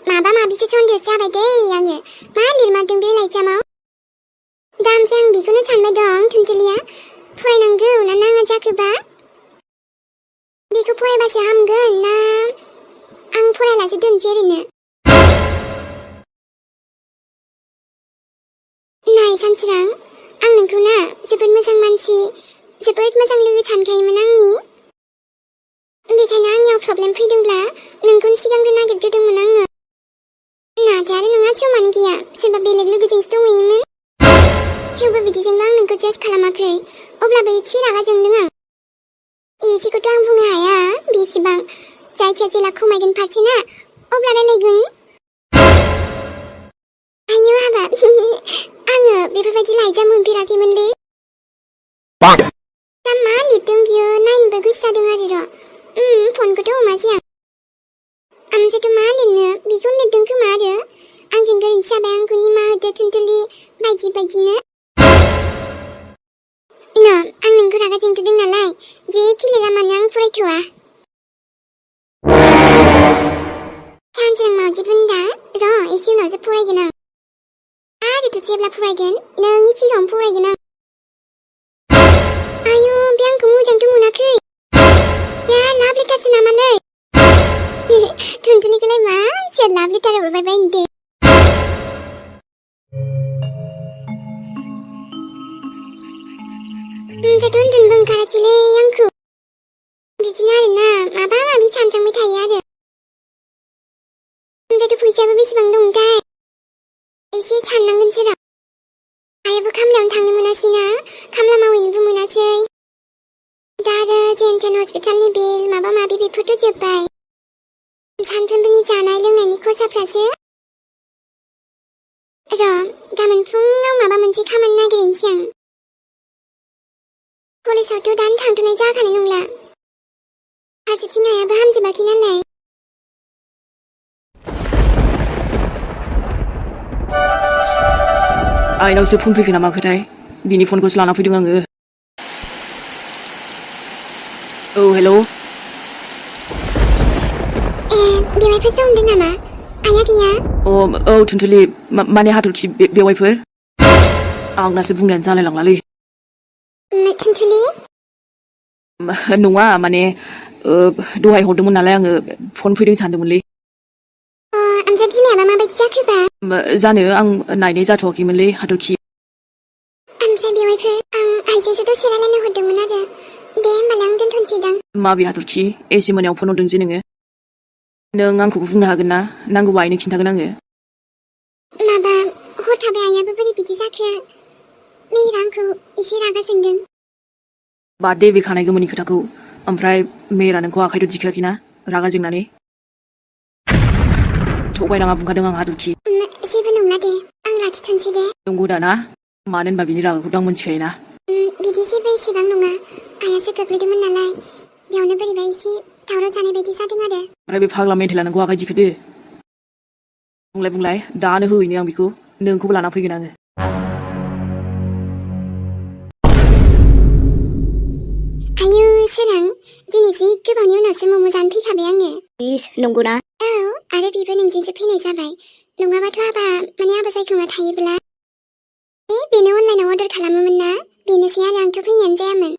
माबा माबिसो सन्देह जाबाय दे आङो मा लिरमारदों बे लाइजामाव दामजों बेखौनो सानबाय दं थुनथुलिया फरायनांगौ ना नाङा जाखोबा बेखौ फरायबासो हामगोन ना आं फरायलासो दोनसै ओरैनो नाय सानसोरां आं नोंखौ ना जोबोद मोजां मानसि जोबोद मोजां लोगो सानखायोमोन आंनि बेखायनो आंनियाव प्रब्लेम फैदोंब्ला नोंखौनो सिगांग्रो नागिरग्रोदोंमोन आङो नाथाय आरो नोंहा समानो गैया सोरबा बेलेग लोगोजोंसो दंहैयोमोन थेवबो बिदिजोंल' आं नोंखौ जाज खालामाखै अब्लाबो एसे रागा जोंदों आं एसेखौथ' आं बुंनो हाया बेसेबां जायखिया जेला खमायगोन फारसेना अब्ला रायलायगोन आयौ हाबाब आङो बेफोरबायदि लाइजाम मोनफेराखैमोनलै दा मा लिरदों बियो नायनोबो गोसो जादों आरो र' फनखौथ' हमासै आं आमफ्रायथ' मा लिरनो बेखौनो लिरदों खोमा आरो आंजों गोरोन्थि जाबाय आंखौ निमाहा होदो थुनथुलि बायदि बायदिनो आं नोंखौ रागा जोंथ'दों नालाय जेखि लिरा मानो आं फरायथ'वा सानसेरां मावजि बुन्दा र' एसे उनावसो फरायगोन आं आरोथ' जेब्ला फरायगोन नोंनि सिगाङावनो फरायगोन आं आयु बे आंखौ मोजांथ' मोनाखै लाभ लेटारसो नामालै थुनथुलिखौलाय मा सोर लाभ लेटार हरबाय बायनो दे ओमफ्रायथ' उन्दुनोबो ओंखारासैलै आंखौ बिदिनो आरोना माबा माबि सानफ्रांबाय थायो आरो ओमफ्रायथ' फैसायाबो बेसेबां दंथाय एसे साननांगोनसो र' आइयाबो खामलायावनो थांनो मोनासैना खामला मावहैनोबो मोनासै दा आरो जेन थेन हस्पिटालनि बिल माबा माबि बेफोरथ' जोब्बाय सानफ्रोमबोनि जानाय लोंनायनि खरसाफ्रासो र' गाबोन फुङाव माबा मोनसे खामानि नागिरहैनोसै आं कलेजावथ' दानो थांथ'नाय जाखानाय नंला फारसेथिं आइयाबो हामजोबाखै नालाय आइनावसो फन फैखो नामाखोथाय बिनि फनखौसो लाना फैदों आङो औ हेलौ बेवाइफोरसो हमदों नामा आइया गैया औ थुनथुलि माने हाथरखि बेवाइफोर आंनासो बुंनायानो जालाय लांलालै थुनथुलि नङा माने दहाय हरदोंमोन नालाय आङो फन फैदों सानदोंमोनलै ओमफ्राय बिमायाबा माबायदि जाखोबा जानो आं नायनाय जाथ'वाखैमोनलै हाथरखि ओमफ्राय बेवाइफोर आं आइजोंसो दसे रायलायनो हरदोंमोन आरो दे होमबालाय आं दोनथ'नोसैदां माबे हाथरखि एसे मोनायाव फन हरदों जे नोङो नों आंखौबो बुंनो हागोन ना नांगौबा आइनो खिन्थागोन आङो माबा हरथाबाय आइयाबो बोरै बिदि जाखो मेहेरा आंखौ एसे रागा जोंदों बाद दे बे खानाय गोमोननि खोथाखौ ओमफ्राय मेहेरा नोंखौ आखाइथ' दिखायाखैना रागा जोंनानै थगायनाङा बुंखादों आं हाथरखि जेबो नंला दे आं लाखिथ'नोसै दे नंगौ दा ना मानो होनबा बिनि रागाखौथ' आं मिथिखायोना बिदि जेबो एसेबां नङा आइयासो गोग्लैदोंमोन नालाय बेयावनो बोरैबा एसे दावराव जानाय बायदि जादों आरो ओमफ्राय बे फाग्ला मेन्टेला नोंखौ आखाइ दिखोदो बुंलाय दानो होहैनो आं बेखौ नोंखौबो लाना फैगोन आङो आयु सोरां दिनै जि गोबावनि उनावसो मम' जानो फैखाबाय आङो नंगौना औ आरो बेबो नोंजोंसो फैनाय जाबाय नङाबाथ' हाबा जायख्लङा थायोब्ला बेनो अनलाइनाव अर्डार खालामोमोन ना बेनोसै आरो आंथ' फैनायानो जायामोन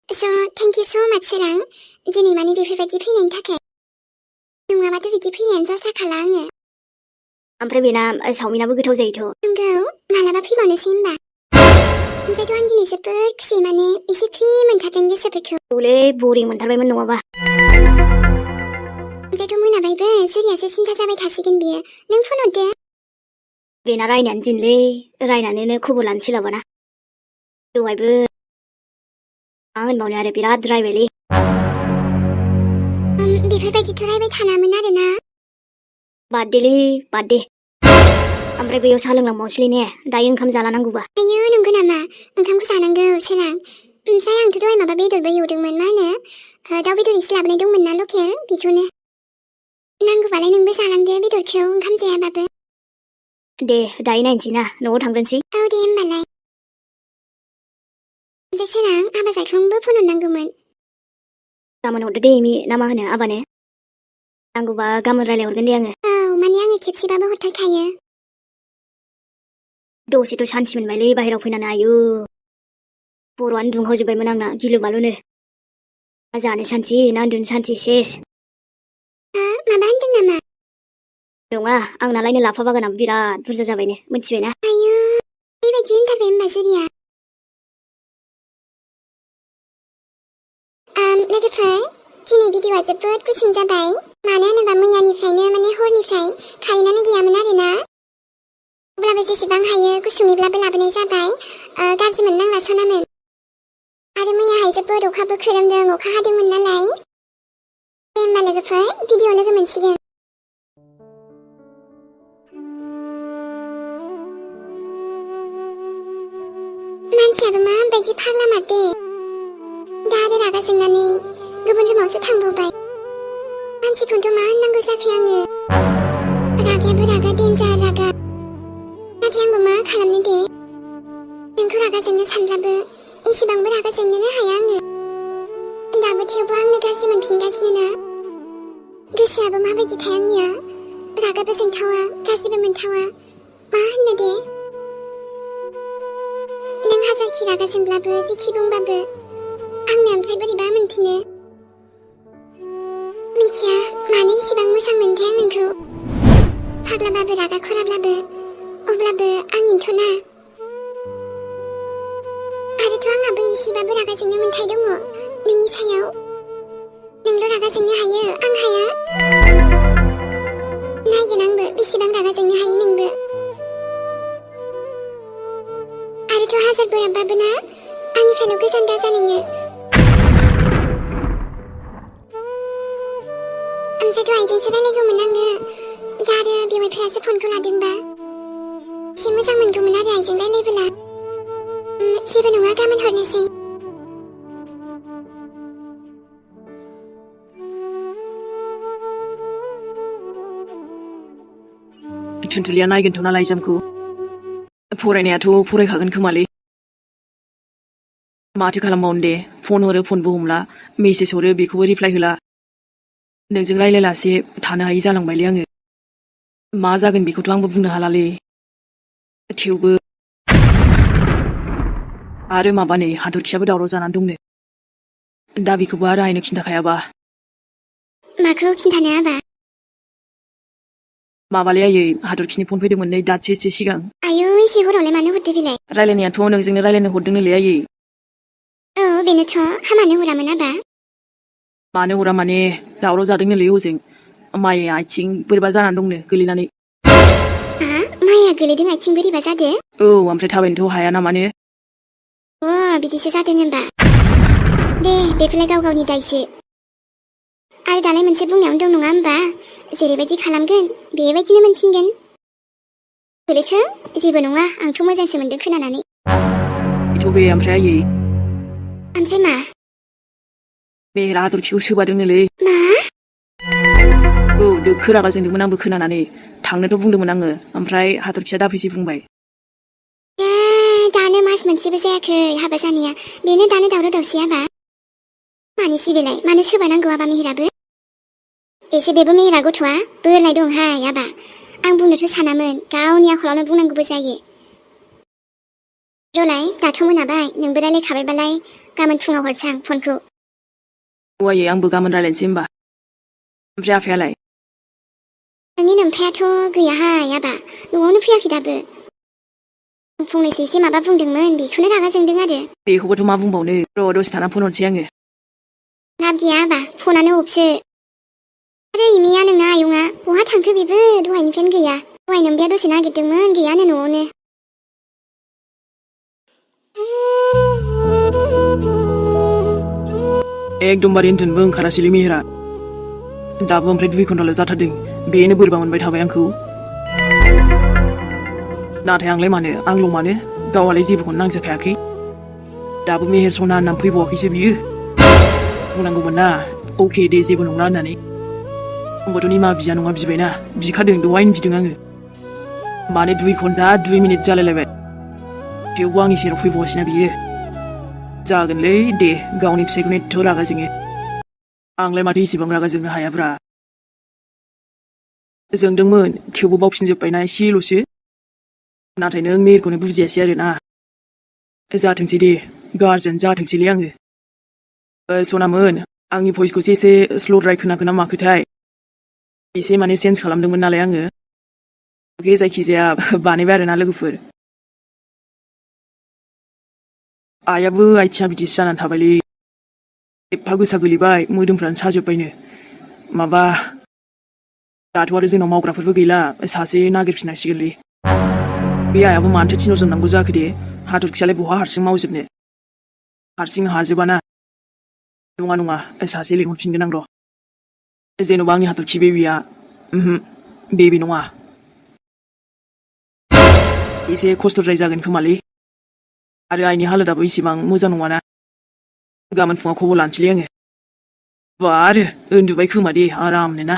स' थेंक इउ स' माच सोरां दिनै माने बेफोरबायदि फैनायनि थाखाय नङाबाथ' बिदि फैनायानो जाथारखाला आङो ओमफ्राय बेना सावमिनाबो गोथाव जायोथ' नंगौ मालाबा फैबावनोसै होनबा ओमफ्रायथ' आं दिनै जोबोद खुसि माने एसे फ्रि मोनखादों गोसोफोरखौ औलै बरिं मोनथारबायमोन नङाबा ओमफ्रायथ' मोनाबायबो सोरियासो सिन्था जाबाय थासिगोन बियो नों फन हरदो बेना रायनायानो दिनलै रायनानैनो खबर लानो सोलाबाना दहायबो मा होनबावनो आरो बिराद रायबायलै बेफोरबायदिथ' रायबाय थानामोन आरोना बाददेलै बाददे ओमफ्राय बैयाव साहा लोंलांबावसैलै ने दायो ओंखाम जाला नांगौबा आयौ नंगौ नामा ओंखामखौ जानांगौ सोरां ओमफ्राय आंथ' दहाय माबा बेदरबो एवदोंमोन मा होनो दाउ बेदर एसे लाबोनाय दंमोन ना लकेल बेखौनो नांगौबालाय नोंबो जालांदो बेदरखौ ओंखाम जायाबाबो दे दायो नायनोसै ना न'आव थांग्रोनोसै औ दे होमबालाय ओमफ्राय सोरां आबा जाख्लंबो फन हरनांगौमोन गाबोन हरदो दे एमि ना मा होनो आबानो नांगौबा गाबोन रायलायहरगोन दे आङो औ माने आङो खेबसेबाबो हरथारखायो दसेथ' सान्थि मोनबायलै बाहेरायाव फैनानै आयु बर'आनो दुंहावजोब्बायमोन आंना गिलु बालुनो जानो सान्थि ना उन्दुनो सान्थि सेस हा माबा होनदों नामा नङा आंनालायनो लाफा बागानाबो बिराद बुरजा जाबायनो मिथिबायना आयु बेबायदि होनथारबाय होनबा जुरिया लोगोफोर दिनै भिडिअआ जोबोद गुसुं जाबाय मानो होनोबा मैयानिफ्रायनो माने हरनिफ्राय कारेन्टआनो गैयामोन आरोना अब्लाबो जेसेबां हायो गुसुङैब्लाबो लाबोनाय जाबाय गाज्रि मोननांला सनामोन आरो मैयाहाय जोबोद अखाबो खोरोमदों अखा हादोंमोन नालाय दे होमबा लोगोफोर भिडिअ लोगो मोनसिगोन मानसियाबो माबायदि फाग्ला मारदे दा आरो रागा जोंनानै गुबुन रुमावसो थांबावबाय मानसिखौथ' मा होननांगौ जाखो आङो रागायाबो रागा देन्जार रागा नाथाय आंबो मा खालामनो दे नोंखौ रागा जोंनो सानब्लाबो एसेबांबो रागा जोंनोनो हाया आङो दाबो थेवबो आंनो गाज्रि मोनफिनगासिनो ना गोसोआबो माबायदिथाय आंनिया रागाबो जोंथावा गाज्रिबो मोनथावा मा होननो दे नों हाजारखि रागा जोंब्लाबो जेखि बुंबाबो आंनो ओमफ्राय बोरैबा मोनफिनो मिथिया मानो एसेबां मोजां मोनथाय आं नोंखौ फाग्लाबाबो रागा खराब्लाबो अब्लाबो आंनिथ'ना आरोथ' आंहाबो एसेबाबो रागा जोंनो मोन्थाय दङ नोंनि सायाव नोंल' रागा जोंनो हायो आं हाया नायगोन आंबो बेसेबां रागा जोंनो हायो नोंबो आरोथ' हाजार बोराबबाबो ना आंनिफ्रायल' गोजान दाजा नोङो ओमफ्रायथ' आइजोंसो रायलायगौमोन आङो दा आरो बेवाइफोरासो फनखौ लादोंबा एसे मोजां मोनगौमोन आरो आइजों रायलायबोला जेबो नङा गाबोन हरनोसै थुनथुलिया नायगोनथ' ना लाइजामखौ फरायनायाथ' फरायखागोन खोमालै माथो खालामबावनो दे फन हरो फनबो हमला मेसेज हरो बेखौबो रिप्लाय होला नोंजों रायलायलासे थानो हायि जालांबायलै आङो मा जागोन बेखौथ' आंबो बुंनो हालालै थेवबो आरो माबा नै हाथरखियाबो दावराव जानानै दंनो दा बेखौबो आरो आइनो खिन्थाखायाबा माखौ खिन्थानो आबा माबालै आयै हाथरखिनि फन फैदोंमोन नै दासो सिगां आयौ एसे हरावलाय मानो हरदो बेलाय रायलायनायाथ' नोंजोंनो रायलायनो हरदोंनोलै आयै औ बेनोथ' हामानो हरामोन आबा मानो हरा माने दावराव जादोंनोलै हजों माइ आथिं बोरैबा जानानै दंनो गोलैनानै माइया गोलैदों आथिं बोरैबा जादो औ ओमफ्राय थाबायनोथ' हाया ना मानो बिदिसो जादों होनबा दे बेफोरलाय गाव गावनि दायसो आरो दालाय मोनसे बुंनायावनो दं नङा होमबा जेरैबायदि खालामगोन बेबायदिनो मोनफिनगोन गोलैथों जेबो नङा आंथ' मोजांसो मोनदों खोनानानै बेथ' बे ओमफ्राय आयै ओमफ्राय मा बे हाथरखिखौ सोबादोंनोलै मा औ दोखो रागा जोंदोंमोन आंबो खोनानानै थांनोथ' बुंदोंमोन आङो ओमफ्राय हाथरखिया दाफैसै बुंबाय दानो मास मोनसेबो जायाखै हाबा जानाया बेनो दानो दावराव दावसि आबा मानोसै बेलाय मानो सोबानांगौ आबा मेहेराबो एसे बेबो मेहेरा गथ'आ बोरनाय दंहाय आबा आं बुंनोथ' सानामोन गावनि आखलावनो बुंनांगौबो जायो रलाय दाथ' मोनाबाय नोंबो रायलायखाबायबालाय गाबोन फुङाव हरसां फनखौ आयै आंबो गाबोन रायलायनोसै होमबा ओमफ्राय आफायालाय नोंनि नोमफायाथ' गैयाहाय आबा न'आवनो फैयाखै दाबो फंनैसो एसे माबा बुंदोंमोन बेखौनो रागा जोंदों आरो बेखौबोथ' मा बुंबावनो र' दसे थाना फन हरसै आङो लाब गैया आबा फनानो अफसो आरो इमिया नोंना आयंआ बहा थांखो बेबो दहायनिफ्रायनो गैया दहाय नोमबाया दसे नागिरदोंमोन गैयानो न'आवनो एकदमबारे उन्दुनोबो ओंखारासैलै मेहेरा दाबो ओमफ्राय 2 घन्टाल' जाथारदों बेनो बोरैबा मोनबाय थाबाय आंखौ नाथाय आंलाय मानो आंल' मानो गावहालाय जेबोखौनो नांजाखायाखै दाबो मेहेर सना होननानै फैबावाखैसो बियो बुंनांगौमोन ना अके दे जेबो नंला होननानै आंबोथ' निमाहा बिया नङा बिबायना बिखादों दहायनो बिदों आङो माने 2 घन्टा 2 मिनिट जालायलायबाय थेवबो आंनि सेराव फैबावासैना बियो जागोनलै दे गावनि फिसायखौनो एथ' रागा जोङो आंलाय माथो इसेबां रागा जोंनो हायाब्रा जोंदोंमोन थेवबो बावफिनजोब्बायना एसेल'सो नाथाय नों मेहेरखौनो बुजियासै आरोना जाथोंसै दे गारजेन जाथोंसैलै आङो सनामोन आंनि भइसखौसो एसे स्ल'द्राय खोनाखो ना माखोथाय एसे माने चेन्ज खालामदोंमोन नालाय आङो अके जायखिजाया बानायबाय आरोना लोगोफोर आइयाबो आइथिङा बिदिसो जानानै थाबायलै एफा गोसा गोलैबाय मोदोमफ्रानो साजोब्बायनो माबा दाथ' आरो जोंनाव मावग्राफोरबो गैला सासे नागिरफिननांसिगोनलै बे आइयाबो मानोथो थिनहरजोबनांगौ जाखो दे हाथरखियालाय बहा हारसिं मावजोबनो हारसिं हाजोबाना नङा सासे लिंहरफिनगोन आं र' जेन'बा आंनि हाथरखि बेबिया बेबि नङा एसे खस्थ'द्राय जागोन खोमालै आरो आइनि हालोदाबो इसेबां मोजां नङाना गाबोन फुङाव खबर लानोसैलै आङो बा आरो उन्दुबाय खोमा दे आरामनो ना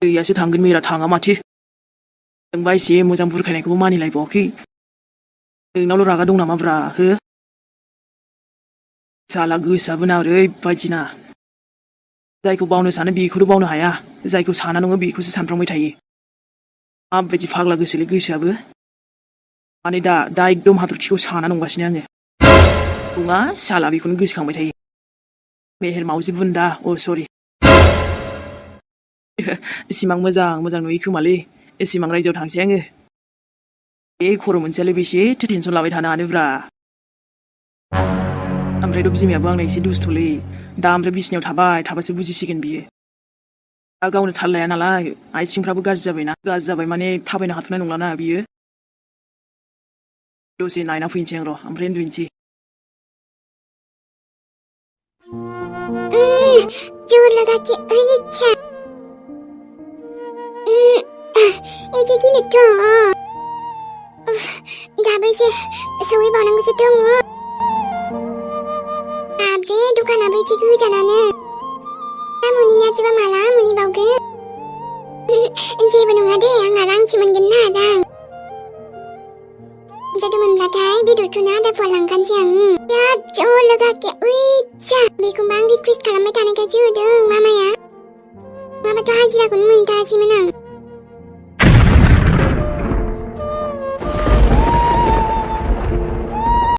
दैयासो थांगोन मेरा थाङा माथो नोंबा एसे मोजां बुरखायनायखौबो मानिलायबावाखै नोंनावल' रागा दं नामा ब्रा हो साला गोसोआबो ना ओरैबायदिना जायखौ बावनो सानो बेखौथ' बावनो हाया जायखौ साना नङो बेखौसो सानफ्रांबाय थायो माबायदि फाग्ला गोसोलै गोसोआबो माने दा एकदम हाथरखिखौ साना नंगासिनो आङो नङा साला बेखौनो गोसोखांबाय थायो मेहेर मावजि बुन्दा सरि इसिबां मोजां नुयो खोमालै इसिबां रायजोआव थांसै आङो बे खर' मोनसेयालाय बेसेथो टेनसन लाबाय थानो हानोब्रा ओमफ्रायथ' बिमायाबो आंना एसे दुस्थ'लै दा ओमफ्राय बिसिनायाव थाबासो बुजिसिगोन बियो दा गावनो थाल लाया नालाय आथिंफ्राबो गाज्रि जाबायना गाज्रि जाबाय माने थाबायनो हाथ'नाय नंलाना बियो दसे नायना फैनोसै आं र' ओमफ्राय उन्दुनोसै जोर लगा के अच्छा इदि गिलिरथ' दाबोसो सहैबावनांगौसो दङ बाब्रे दखानाबो एसे गोजानानो दा मोनहैनायासोबा माला मोनहैबावगोन जेबो नङा दे आंहा रांसो मोनगोन ना रां जादोंमोनब्लाथाय बेदरखौनो आधा फुवा लांखानोसै आं बिराद जोर लगा के अच्छा बेखौबा आं रिकुवेस्ट खालामबाय थानायखायसो होदों मामाया नङाबाथ' हाजिराखौनो मोनथारासैमोन आं